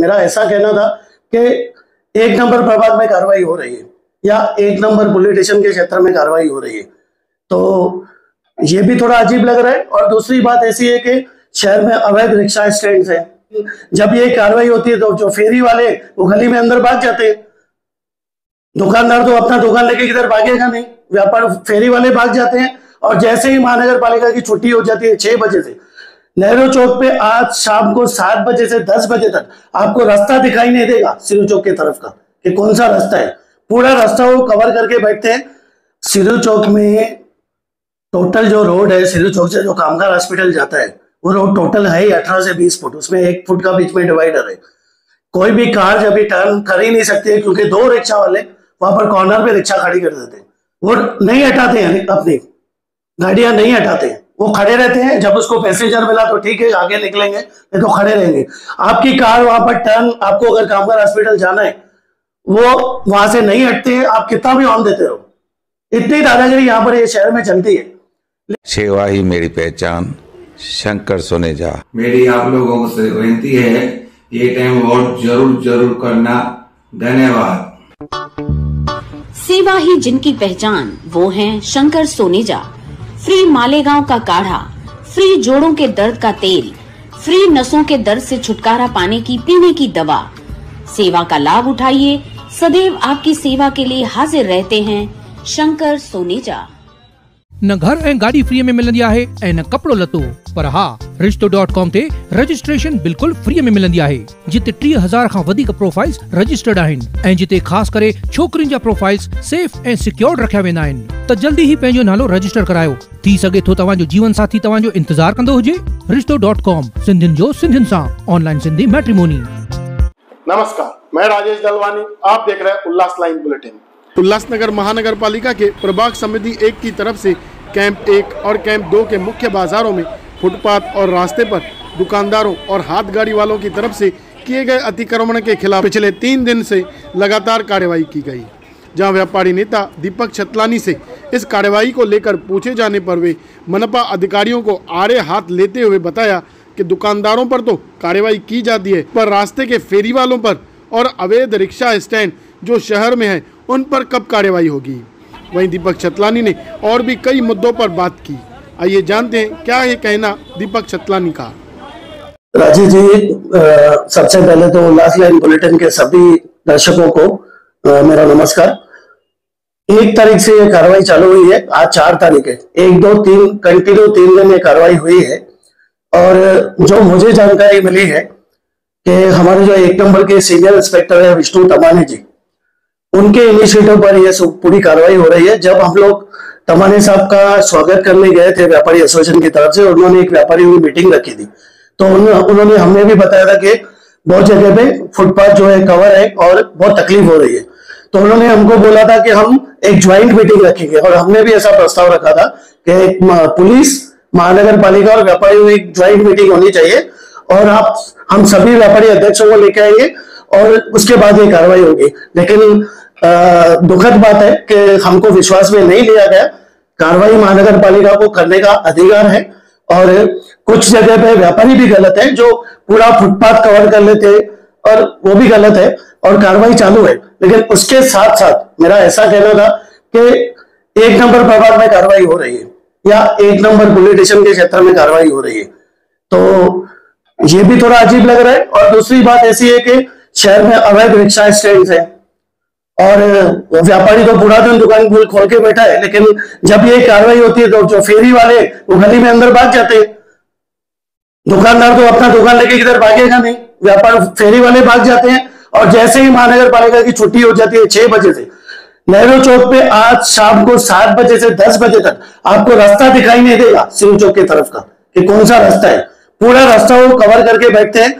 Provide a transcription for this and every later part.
मेरा ऐसा कहना था कि एक नंबर प्रभाग में कार्रवाई हो रही है या एक नंबर पुलिस स्टेशन के क्षेत्र में कार्रवाई हो रही है, तो ये भी थोड़ा अजीब लग रहा है। और दूसरी बात ऐसी है कि शहर में अवैध रिक्शा स्टैंड है, जब ये कार्रवाई होती है तो जो फेरी वाले वो गली में अंदर भाग जाते हैं, दुकानदार तो अपना दुकान लेके किधर भागेगा नहीं, व्यापार फेरी वाले भाग जाते हैं। और जैसे ही महानगर पालिका की छुट्टी हो जाती है 6 बजे से, नेहरू चौक पे आज शाम को 7 बजे से 10 बजे तक आपको रास्ता दिखाई नहीं देगा सिरू चौक की तरफ का कि कौन सा रास्ता है। पूरा रास्ता वो कवर करके बैठते हैं। सिरू चौक में टोटल जो रोड है, सिरू चौक से जो कामगार हॉस्पिटल जाता है, वो रोड टोटल है 18 से 20 फुट, उसमें 1 फुट का बीच में डिवाइडर है। कोई भी कार जब भी टर्न कर ही नहीं सकती है, क्योंकि 2 रिक्शा वाले वहां पर कॉर्नर पे रिक्शा खड़ी कर देते हैं, वो नहीं हटाते हैं, अपनी गाड़ियां नहीं हटाते हैं, वो खड़े रहते हैं। जब उसको पैसेंजर मिला तो ठीक है, आगे निकलेंगे, नहीं तो खड़े रहेंगे। आपकी कार वहां पर टर्न, आपको अगर कामगार हॉस्पिटल जाना है, वो वहां से नहीं हटते हैं, आप कितना भी ऑन देते रहो। इतनी दादागिरी यहाँ पर ये शहर में चलती है। सेवा ही मेरी पहचान, शंकर सोनेजा। मेरी आप लोगों से विनती है, ये टाइम वोट जरूर करना। धन्यवाद। सेवा ही जिनकी पहचान, वो हैं शंकर सोनेजा। फ्री मालेगांव का काढ़ा, फ्री जोड़ों के दर्द का तेल, फ्री नसों के दर्द से छुटकारा पाने की पीने की दवा। सेवा का लाभ उठाइए, सदैव आपकी सेवा के लिए हाजिर रहते हैं शंकर सोनेजा। न घर ऐं गाड़ी फ्री में मिलंदी आहे ऐं न कपड़ो लतो, पर हा रिश्तो.com ते रजिस्ट्रेशन बिल्कुल फ्री में मिलंदी आहे, जिते 3000 खां वधीक प्रोफाइल्स रजिस्टर्ड आहिनि ऐं जिते ख़ास करे छोकरियुनि जा प्रोफाइल्स सेफ ऐं सिक्योर्ड रखिया वेंदा आहिनि। त जल्दी ही पंहिंजो नालो रजिस्टर करायो। थी सघे थो तव्हांजो जीवन साथी तव्हांजो इंतजार कंदो हुजे। रिश्तो.com, सिंधियुनि जो सिंधियुनि सां, ऑनलाइन सिंधी मैट्रिमोनी। नमस्कार, मैं राजेश दलवानी, आप देख रहे हैं उल्लास लाइन बुलेटिन। उल्लासनगर महानगर पालिका के प्रभाग समिति 1 की तरफ से कैंप 1 और कैंप 2 के मुख्य बाजारों में फुटपाथ और रास्ते पर दुकानदारों और हाथ गाड़ी वालों की तरफ से किए गए अतिक्रमण के खिलाफ पिछले 3 दिन से लगातार कार्रवाई की गई, जहां व्यापारी नेता दीपक छतलानी से इस कार्रवाई को लेकर पूछे जाने पर वे मनपा अधिकारियों को आड़े हाथ लेते हुए बताया कि दुकानदारों पर तो कार्रवाई की जाती है, पर रास्ते के फेरी वालों पर और अवैध रिक्शा स्टैंड जो शहर में है, उन पर कब कार्रवाई होगी। वहीं दीपक छतलानी ने और भी कई मुद्दों पर बात की। आइए जानते हैं क्या ये कहना दीपक छतलानी का। राजीव जी, सबसे पहले तो उल्लास लाइन बुलेटिन के सभी दर्शकों को मेरा नमस्कार। 1 तारीख से ये कार्रवाई चालू हुई है, आज 4 तारीख है। 1, 2, 3 कंटिन्यू 3 दिन ये कार्रवाई हुई है। और जो मुझे जानकारी मिली है कि हमारे जो 1 नंबर के सीनियर इंस्पेक्टर है विष्णु तमाने जी, उनके इनिशिएटिव पर यह पूरी कार्रवाई हो रही है। जब हम लोग तमाने साहब का स्वागत करने गए थे व्यापारी एसोसिएशन की तरफ से, उन्होंने एक व्यापारी की मीटिंग रखी थी, तो उन्होंने हमें भी बताया था कि बहुत जगह पे फुटपाथ जो है कवर है और बहुत तकलीफ हो रही है। तो उन्होंने हमको बोला था कि हम एक ज्वाइंट मीटिंग रखेंगे, और हमने भी ऐसा प्रस्ताव रखा था कि पुलिस, महानगर पालिका और व्यापारियों की एक ज्वाइंट मीटिंग होनी चाहिए, और हम सभी व्यापारी अध्यक्षों को लेकर आएंगे और उसके बाद ये कार्रवाई होगी। लेकिन दुखद बात है कि हमको विश्वास में नहीं लिया गया। कार्रवाई महानगर पालिका को करने का अधिकार है, और कुछ जगह पे व्यापारी भी गलत है जो पूरा फुटपाथ कवर कर लेते हैं, और वो भी गलत है, और कार्रवाई चालू है। लेकिन उसके साथ साथ मेरा ऐसा कहना था कि 1 नंबर प्रभाग में कार्रवाई हो रही है या 1 नंबर पुलिस स्टेशन के क्षेत्र में कार्रवाई हो रही है, तो ये भी थोड़ा अजीब लग रहा है। और दूसरी बात ऐसी है कि शहर में अवैध रिक्शा स्टैंड है, और व्यापारी तो पूरा दिन दुकान खोल के बैठा है, लेकिन जब ये कार्रवाई होती है तो जो फेरी वाले वो गली में अंदर भाग जाते हैं, दुकानदार तो अपना दुकान लेके किधर भागेगा नहीं, व्यापार फेरी वाले भाग जाते हैं। और जैसे ही महानगर पालिका की छुट्टी हो जाती है 6 बजे से, नेहरू चौक पे आज शाम को 7 बजे से 10 बजे तक आपको रास्ता दिखाई नहीं देगा सिरू चौक की तरफ का कि कौन सा रास्ता है। पूरा रास्ता वो कवर करके बैठते हैं।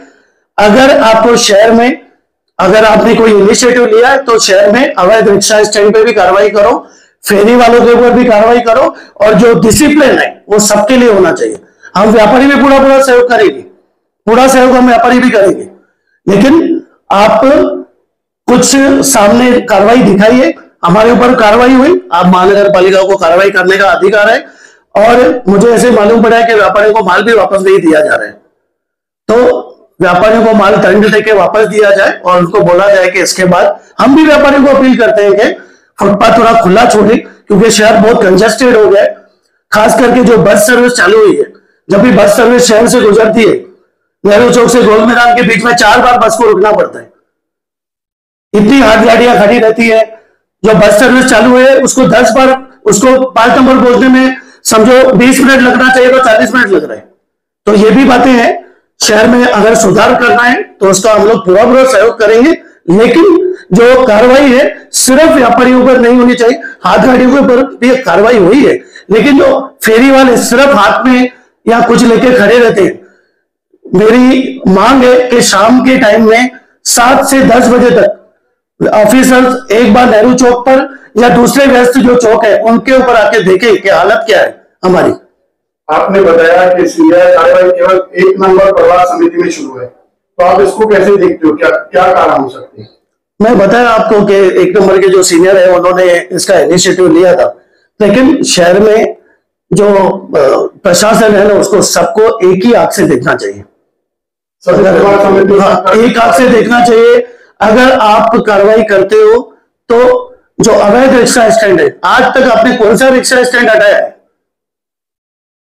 अगर आपको शहर में, अगर आपने कोई इनिशिएटिव लिया है तो शहर में अवैध रिक्शा स्टैंड पे भी कार्रवाई करो, फेरी वालों के ऊपर भी कार्रवाई करो, और जो डिसिप्लिन है वो सबके लिए होना चाहिए। हम व्यापारी भी पूरा सहयोग करेंगे, पूरा सहयोग हम व्यापारी भी करेंगे, लेकिन आप कुछ सामने कार्रवाई दिखाइए। हमारे ऊपर कार्रवाई हुई, आप महानगर पालिका को कार्रवाई करने का अधिकार है, और मुझे ऐसे मालूम पड़ा है कि व्यापारियों को माल भी वापस नहीं दिया जा रहा है। तो व्यापारियों को माल दंड देके वापस दिया जाए और उनको बोला जाए कि इसके बाद हम भी व्यापारियों को अपील करते हैं कि फुटपाथ थोड़ा खुला छोड़े, क्योंकि शहर बहुत कंजेस्टेड हो गया है। खास करके जो बस सर्विस चालू हुई है, जब भी बस सर्विस शहर से गुजरती है, नेहरू चौक से गोल मैदान के बीच में 4 बार बस को रुकना पड़ता है। इतनी हाथ गाड़ियां खड़ी रहती है। जो बस सर्विस चालू है उसको 10 बार उसको 5 नंबर पहुंचने में समझो 20 मिनट लगना चाहिए तो 40 मिनट लग रहे हैं। तो ये भी बातें हैं। शहर में अगर सुधार करना है तो उसका हम लोग पूरा सहयोग करेंगे, लेकिन जो कार्रवाई है सिर्फ व्यापारियों पर नहीं होनी चाहिए, हाथ गाड़ियों के ऊपर भी कार्रवाई हुई है, लेकिन जो फेरी वाले सिर्फ हाथ में या कुछ लेके खड़े रहते हैं, मेरी मांग है कि शाम के टाइम में 7 से 10 बजे तक ऑफिसर्स एक बार नेहरू चौक पर या दूसरे व्यस्त जो चौक है उनके ऊपर आके देखें कि हालत क्या है हमारी। आपने बताया कि सीआई कार्रवाई केवल 1 नंबर प्रभाग समिति में शुरू है, तो आप इसको कैसे देखते हो, क्या क्या कारण हो सकते हैं? मैं बताया आपको कि 1 नंबर के जो सीनियर है उन्होंने इसका इनिशिएटिव लिया था, लेकिन शहर में जो प्रशासन है ना उसको सबको एक ही आंख से देखना चाहिए, एक आंख से देखना चाहिए। अगर आप कार्रवाई करते हो तो जो अवैध रिक्शा स्टैंड है, आज तक आपने कौन सा रिक्शा स्टैंड हटाया है?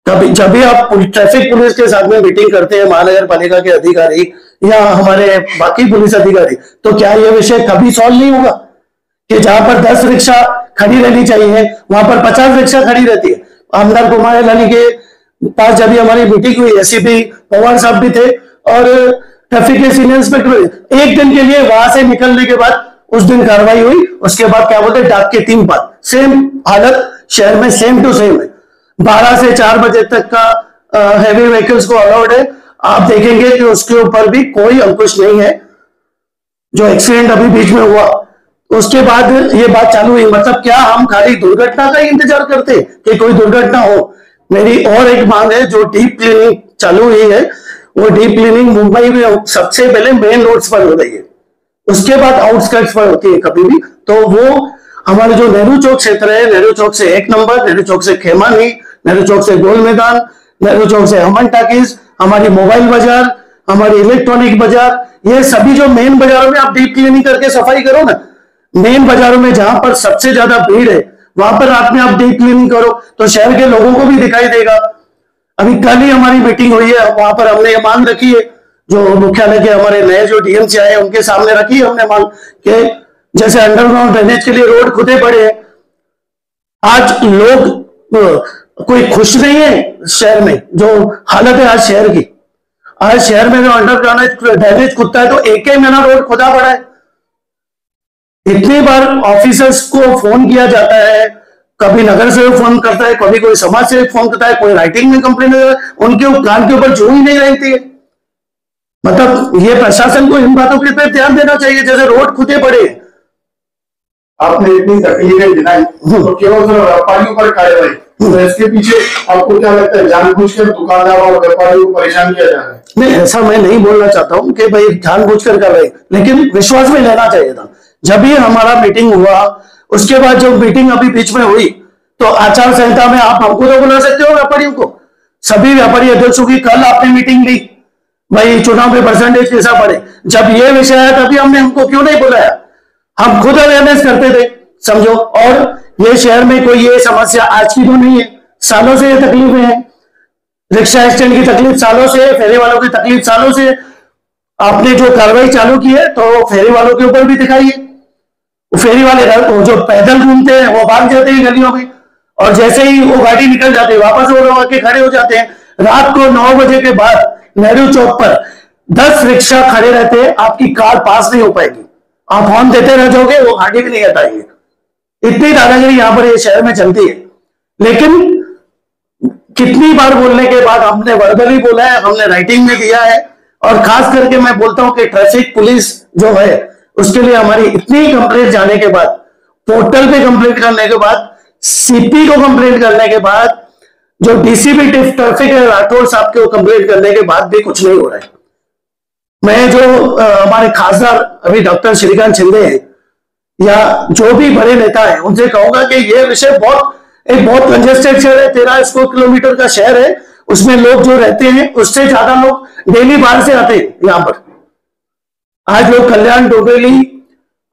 कभी जब भी आप ट्रैफिक पुलिस के साथ में मीटिंग करते हैं, महानगर पालिका के अधिकारी या हमारे बाकी पुलिस अधिकारी, तो क्या यह विषय कभी सॉल्व नहीं होगा कि जहां पर 10 रिक्शा खड़ी रहनी चाहिए वहां पर 50 रिक्शा खड़ी रहती है? आमदार कुमार लाली के पास जब भी हमारी मीटिंग हुई, एसीपी पवार साहब भी थे और ट्रैफिक के सीनियर इंस्पेक्टर, एक दिन के लिए वहां से निकलने के बाद उस दिन कार्रवाई हुई, उसके बाद क्या बोलते डाक के 3 बार सेम हालत शहर में सेम टू सेम है। 12 से 4 बजे तक का हैवी व्हीकल्स को अलाउड है। आप देखेंगे कि उसके ऊपर भी कोई अंकुश नहीं है। जो एक्सीडेंट अभी बीच में हुआ उसके बाद ये बात चालू हुई, मतलब क्या हम खाली दुर्घटना का ही इंतजार करते कि कोई दुर्घटना हो? मेरी और एक मांग है, जो डीप क्लीनिंग चालू हुई है वो डीप क्लीनिंग मुंबई में सबसे पहले मेन रोड्स पर हो रही है, उसके बाद आउटस्कर्ट्स पर होती है कभी भी। तो वो हमारे जो नेहरू चौक क्षेत्र है, नेहरू चौक से 1 नंबर, नेहरू चौक से खेमानी, नेहरू चौक से गोल मैदान, नेहरू चौक से अमन टाकीज, हमारी मोबाइल बाजार, हमारी इलेक्ट्रॉनिक बाजार, ये सभी जो मेन बाजारों में आप डीप क्लीनिंग करके सफाई करो ना, मेन बाजारों में जहां पर सबसे ज्यादा भीड़ है वहां पर रात में आप डीप क्लीनिंग करो तो शहर के लोगों को भी दिखाई देगा। अभी कल ही हमारी मीटिंग हुई है, वहां पर हमने ये मांग रखी है, जो मुख्यालय के हमारे नए जो डीएमसी आए उनके सामने रखी है हमने मांग कि जैसे अंडरग्राउंड ड्रेनेज के लिए रोड खुदे पड़े हैं। आज लोग कोई खुश नहीं है शहर में, जो हालत है आज शहर की। आज शहर में जो अंडरग्राउंड ड्रेनेज खुदता है तो एक ही महीना रोड खुदा पड़ा है। इतनी बार ऑफिसर्स को फोन किया जाता है, कभी नगर सेवक फोन करता है, कभी कोई समाज सेवक फोन करता है, कोई राइटिंग में कंप्लेन है, उनके कान के ऊपर जू ही नहीं रहती है। मतलब ये प्रशासन को इन बातों के पे ध्यान देना चाहिए, जैसे रोड खुदे पड़े। आपने इतनी तकलीफें गिनाई तो केवल व्यापारियों पर कार्रवाई, तो इसके पीछे आपको क्या लगता है जानबूझकर दुकानदारों और व्यापारियों को परेशान किया जा रहा है? नहीं, ऐसा मैं नहीं बोलना चाहता हूं कि भाई जानबूझकर कर रहे, लेकिन विश्वास में लेना चाहिए था। जब भी हमारा मीटिंग हुआ उसके बाद जो मीटिंग अभी बीच में हुई तो आचार संहिता में आप हमको तो बुला सकते हो व्यापारियों को, सभी व्यापारी अध्यक्षों की कल आपने मीटिंग ली, भाई चुनाव में परसेंटेज कैसा पड़े। जब ये विषय आया तभी हमने हमको क्यों नहीं बुलाया? हम खुद अवेयरनेस करते थे समझो। और ये शहर में कोई ये समस्या आज की तो नहीं है, सालों से ये तकलीफें हैं। रिक्शा स्टैंड की तकलीफ सालों से, फेरी वालों की तकलीफ सालों से। आपने जो कार्रवाई चालू की है तो फेरी वालों के ऊपर भी दिखाइए। फेरी वाले जो पैदल घूमते हैं वो भाग जाते हैं गलियों में, और जैसे ही वो गाड़ी निकल जाती है वापस वो लोग आके खड़े हो जाते हैं। रात को 9 बजे के बाद नेहरू चौक पर 10 रिक्शा खड़े रहते हैं, आपकी कार पास नहीं हो पाएगी, आप हॉर्न देते रह जाओगे, वो गाड़ी भी नहीं हटाएंगे। इतनी दादागिरी यहां पर ये शहर में चलती है। लेकिन कितनी बार बोलने के बाद हमने वर्बली बोला है, हमने राइटिंग में दिया है, और खास करके मैं बोलता हूं कि ट्रैफिक पुलिस जो है उसके लिए हमारी इतनी कंप्लेंट जाने के बाद, पोर्टल पे कंप्लेंट करने के बाद, सीपी को कंप्लेंट करने के बाद, जो डीसीपी ट्रैफिक है राठौर साहब को कंप्लेंट करने के बाद भी कुछ नहीं हो रहा है। मैं जो हमारे खासदार अभी डॉक्टर श्रीकांत शिंदे हैं या जो भी बड़े नेता हैं उनसे कहूंगा कि यह विषय बहुत कंजेस्टेड शहर है, 13 स्क्वायर किलोमीटर का शहर है, उसमें लोग जो रहते हैं उससे ज्यादा लोग डेली बाहर से आते हैं यहाँ पर। आज लोग कल्याण, डोंबिवली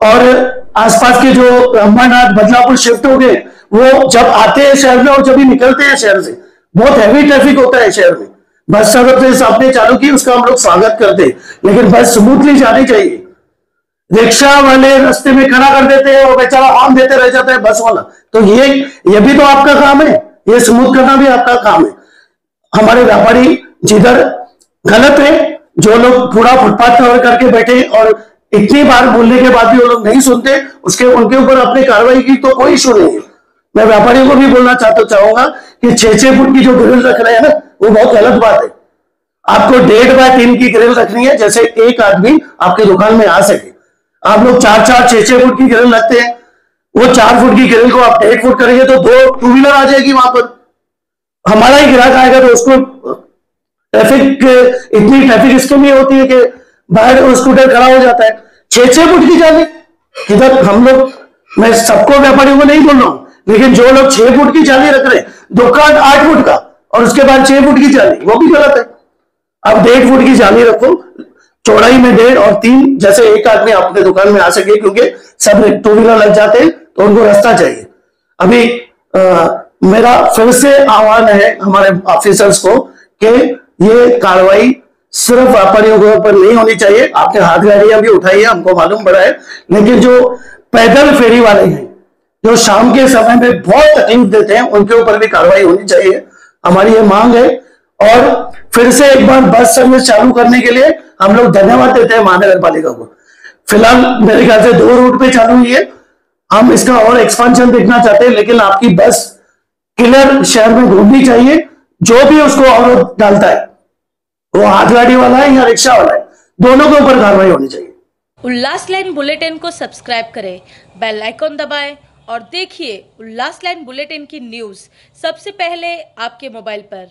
और आसपास के जो अम्बानाथ, बदलापुर शिफ्ट हो गए, वो जब आते हैं शहर में और जब भी निकलते हैं शहर से, बहुत हैवी ट्रैफिक होता है शहर में। बस सर्विस आपने चालू की, उसका हम लोग स्वागत करते हैं, लेकिन बस स्मूथली जानी चाहिए। रिक्शा वाले रास्ते में खड़ा कर देते हैं और बेचारा हॉर्न देते रह जाता है बस वाला। तो ये भी तो आपका काम है, ये स्मूथ करना भी आपका काम है। हमारे व्यापारी जिधर गलत है, जो लोग पूरा फुटपाथ कवर करके बैठे और इतनी बार बोलने के बाद भी वो लोग नहीं सुनते, उनके ऊपर अपनी कार्रवाई की तो कोई इशू नहीं है। मैं व्यापारियों को भी बोलना चाहूंगा कि 6-6 फुट की जो ग्रिल रख रहे हैं ना, वो बहुत गलत बात है। आपको 1.5 बाय 3 की ग्रिल रखनी है, जैसे एक आदमी आपके दुकान में आ सके। आप लोग 4-4, 6-6 फुट की ग्रिल रखते हैं, वो 4 फुट की ग्रिल को आप 1.5 फुट करेंगे तो 2 टू व्हीलर आ जाएगी वहां पर। हमारा ही ग्राहक आएगा तो उसको इतनी ट्रैफिक इसके लिए होती है कि बाहर स्कूटर खड़ा हो जाता है। 6-6 फुट की जाली इधर हम लोग, मैं सबको व्यापारियों को नहीं बोल रहा हूं, लेकिन जो लोग 6 फुट की जाली रख रहे हैं, दुकान 8 फुट का और उसके बाद 6 फुट की जाली, वो भी गलत है। अब 1.5 फुट की जाली रखो, चौड़ाई में 1.5 और 3, जैसे एक आदमी अपने दुकान में आ सके, क्योंकि सब टू व्हीलर लग जाते हैं तो उनको रास्ता चाहिए। अभी मेरा फिर से आह्वान है हमारे ऑफिसर्स को कि ये कार्रवाई सिर्फ व्यापारियों के ऊपर नहीं होनी चाहिए। आपने हाथ गाड़ियां भी उठाई है, हमको मालूम पड़ा है, लेकिन जो पैदल फेरी वाले हैं, जो शाम के समय में बहुत तकलीफ देते हैं, उनके ऊपर भी कार्रवाई होनी चाहिए। हमारी ये मांग है। और फिर से एक बार बस सर्विस चालू करने के लिए हम लोग धन्यवाद देते हैं महानगर पालिका को। फिलहाल मेरे ख्याल से 2 रूट पे चालू हुई है, हम इसका और एक्सपांशन देखना चाहते हैं, लेकिन आपकी बस क्लियर शहर में घूमनी चाहिए। जो भी उसको अवरोध डालता है, वो हाथ गाड़ी वाला है या रिक्शा वाला है, दोनों के ऊपर कार्रवाई होनी चाहिए। उल्लास लाइन बुलेटिन को सब्सक्राइब करें, बेल आइकॉन दबाएं और देखिए उल्लास लाइन बुलेटिन की न्यूज़ सबसे पहले आपके मोबाइल पर।